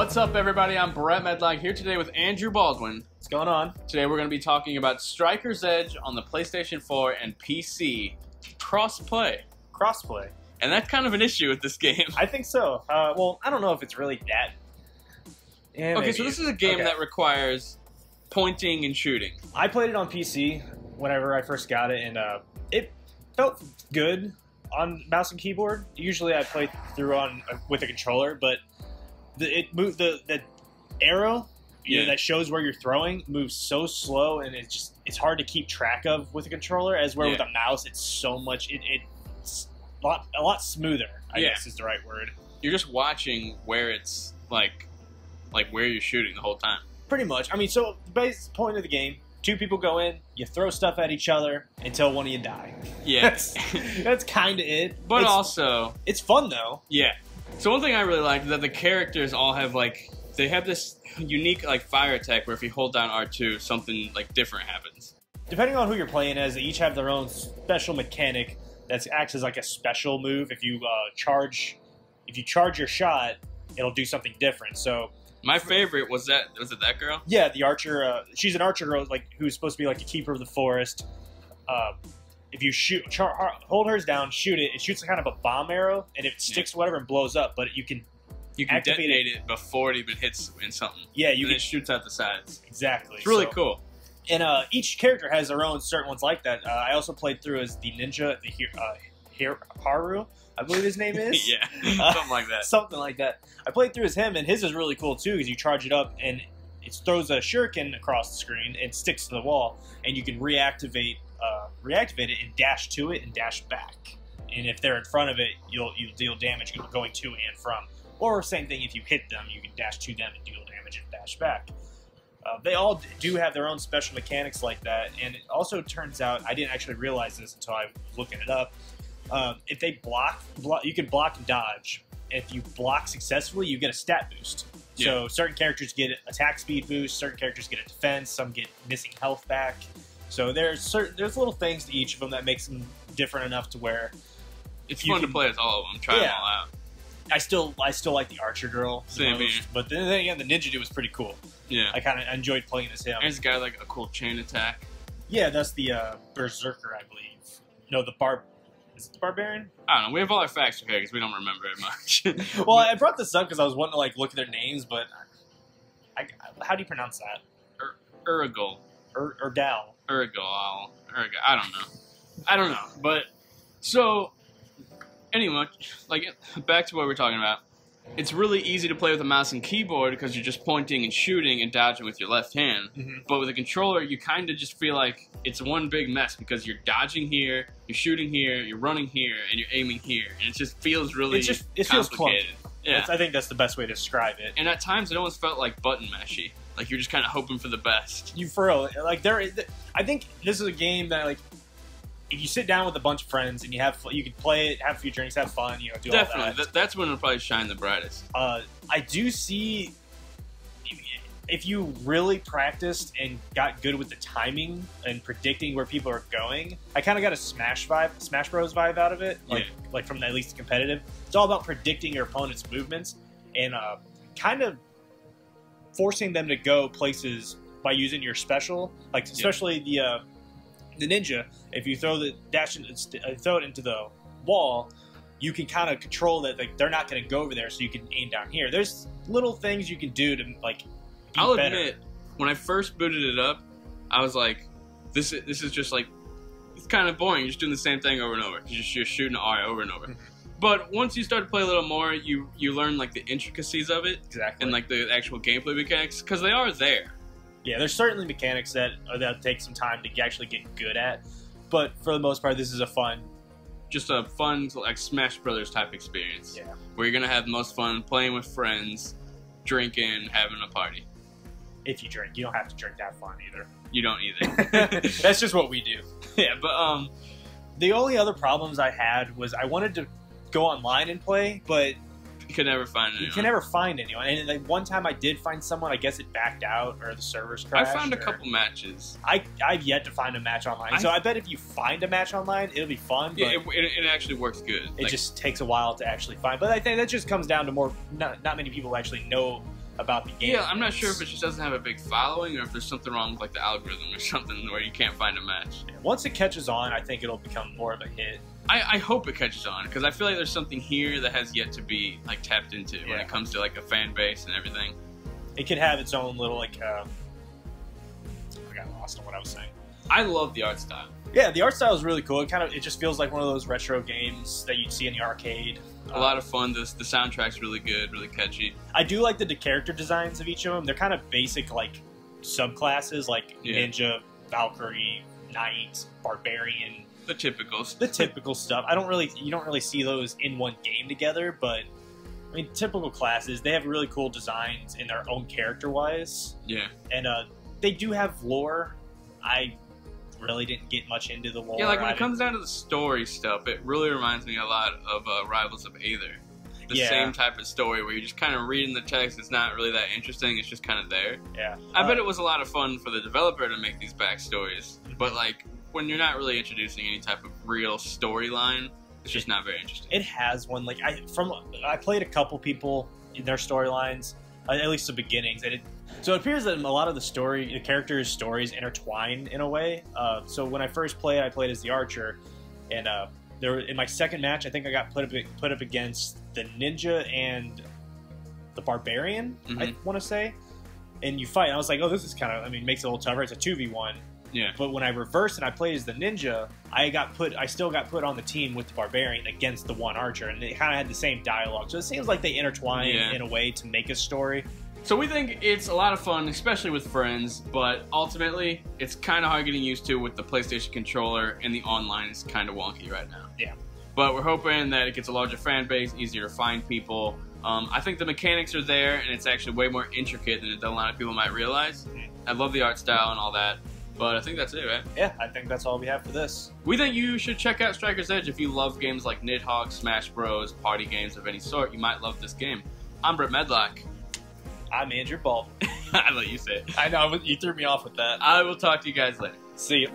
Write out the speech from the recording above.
What's up, everybody? I'm Brett Medlock here today with Andrew Baldwin. What's going on? Today we're going to be talking about Striker's Edge on the PlayStation 4 and PC. Cross-play. Crossplay. And that's kind of an issue with this game. I think so. Well, I don't know if it's really that. Yeah, okay, maybe. so this is a game that requires pointing and shooting. I played it on PC whenever I first got it, and it felt good on mouse and keyboard. Usually I play through on with a controller, but the arrow that shows where you're throwing moves so slow, and it's hard to keep track of with a controller. As where with a mouse, it's so much it's a lot smoother. I guess is the right word. You're just watching where it's like where you're shooting the whole time. Pretty much. I mean, so the base point of the game: two people go in, you throw stuff at each other until one of you die. Yeah, that's kind of it. But also, it's fun though. Yeah. So one thing I really like is that the characters all have they have this unique fire attack where if you hold down R2, something different happens. Depending on who you're playing as, they each have their own special mechanic that acts as a special move. If you charge your shot, it'll do something different. So my favorite was it that girl? Yeah, the archer. She's an archer girl who's supposed to be a keeper of the forest. If you hold hers down, shoot it. It shoots kind of a bomb arrow, and it sticks to whatever and blows up. But you can detonate it before it even hits in something. Yeah, it shoots out the sides. Exactly. It's really cool. And each character has their own certain ones like that. I also played through as the ninja, Haru, I believe his name is. Yeah, something like that. Something like that. I played through as him, and his is really cool too because you charge it up and it throws a shuriken across the screen and sticks to the wall, and you can reactivate it and dash to it and dash back. And if they're in front of it, you'll deal damage going to and from. Or same thing, if you hit them, you can dash to them and deal damage and dash back. They all do have their own special mechanics like that, and it also turns out, I didn't actually realize this until I was looking it up, if they block, you can block and dodge. If you block successfully, you get a stat boost. Yeah. So certain characters get attack speed boost, certain characters get a defense, some get missing health back. So there's little things to each of them that makes them different enough to where it's fun to play as all of them. Try them all out. I still like the archer girl. Same here. But then again, the ninja dude was pretty cool. Yeah, I kind of enjoyed playing as him. There's a guy a cool chain attack. Yeah, that's the berserker, I believe. No, is it the barbarian? I don't know. We have all our facts here because we don't remember it much. Well, I brought this up because I was wanting to look at their names, but how do you pronounce that? Urgal. Urgal. Urgal. I don't know. But so anyway, back to what we're talking about. It's really easy to play with a mouse and keyboard because you're just pointing and shooting and dodging with your left hand. Mm-hmm. But with a controller, you kind of just feel like it's one big mess because you're dodging here, you're shooting here, you're running here, and you're aiming here. And it just feels really it feels complicated. Yeah. I think that's the best way to describe it. And at times, it almost felt like button mashy. You're just kind of hoping for the best. I think this is a game that if you sit down with a bunch of friends and you can play it, have a few drinks, have fun, do Definitely. all that. That's when it'll probably shine the brightest. I do see if you really practiced and got good with the timing and predicting where people are going. I kind of got a Smash Bros vibe out of it, from at least competitive. It's all about predicting your opponent's movements and kind of forcing them to go places by using your special, especially the ninja. If you throw throw it into the wall, you can kind of control that they're not going to go over there, so you can aim down here. There's little things you can do to I'll admit, when I first booted it up, I was like, this is just it's kind of boring. You're just doing the same thing over and over. You're shooting R over and over. But once you start to play a little more, you learn the intricacies of it, exactly, and the actual gameplay mechanics, because they are there. Yeah, there's certainly mechanics that take some time to actually get good at, but for the most part, this is a fun Smash Brothers type experience. Yeah, where you're gonna have the most fun playing with friends, drinking, having a party. If you drink, you don't have to drink that fun either. You don't either. That's just what we do. Yeah, but the only other problems I had was I wanted to go online and play, but you can never find anyone. You can never find anyone. And one time I did find someone. I guess it backed out or the servers crashed. I found a couple matches. I've yet to find a match online. So I bet if you find a match online, it'll be fun. Yeah, it actually works good. It just takes a while to actually find. But I think that just comes down to not many people actually know about the game. Yeah, I'm not sure if it just doesn't have a big following or if there's something wrong with like the algorithm or something where you can't find a match. Once it catches on, I think it'll become more of a hit. I hope it catches on because I feel like there's something here that has yet to be like tapped into when it comes to like a fan base and everything. It could have its own little like. I got lost on what I was saying. I love the art style. Yeah, the art style is really cool. It just feels like one of those retro games that you'd see in the arcade. A lot of fun. The soundtrack's really good, really catchy. I do like the character designs of each of them. They're kind of basic, like subclasses, like ninja, Valkyrie, knight, barbarian. The typicals. The typical stuff. You don't really see those in one game together, but I mean, typical classes. They have really cool designs in their own character-wise. Yeah. And they do have lore. I really didn't get much into the lore. Yeah, like when it comes down to the story stuff, it really reminds me a lot of Rivals of Aether. The same type of story where you're just kind of reading the text. It's not really that interesting. It's just kind of there. Yeah. I bet it was a lot of fun for the developer to make these backstories, but like when you're not really introducing any type of real storyline, it's just not very interesting. It has one. Like I played a couple people in their storylines, at least the beginnings, and so it appears that a lot of the characters' stories intertwine in a way. So when I first played, I played as the archer, and in my second match, I think I got put up against the ninja and the barbarian. I want to say, and you fight. And I was like, oh, this is kind of. I mean, makes it a little tougher. It's a 2v1. Yeah. But when I reversed and I played as the ninja, I still got put on the team with the barbarian against the one archer, and they kind of had the same dialogue. So it seems like they intertwine in a way to make a story. So we think it's a lot of fun, especially with friends, but ultimately it's kind of hard getting used to with the PlayStation controller, and the online is kind of wonky right now. Yeah. But we're hoping that it gets a larger fan base, easier to find people. I think the mechanics are there, and it's actually way more intricate than a lot of people might realize. I love the art style and all that. But I think that's it, right? Yeah, I think that's all we have for this. We think you should check out Striker's Edge if you love games like Nidhogg, Smash Bros, party games of any sort. You might love this game. I'm Brett Medlock. I'm Andrew Baldwin. I let you say it. I know, you threw me off with that. I will talk to you guys later. See you.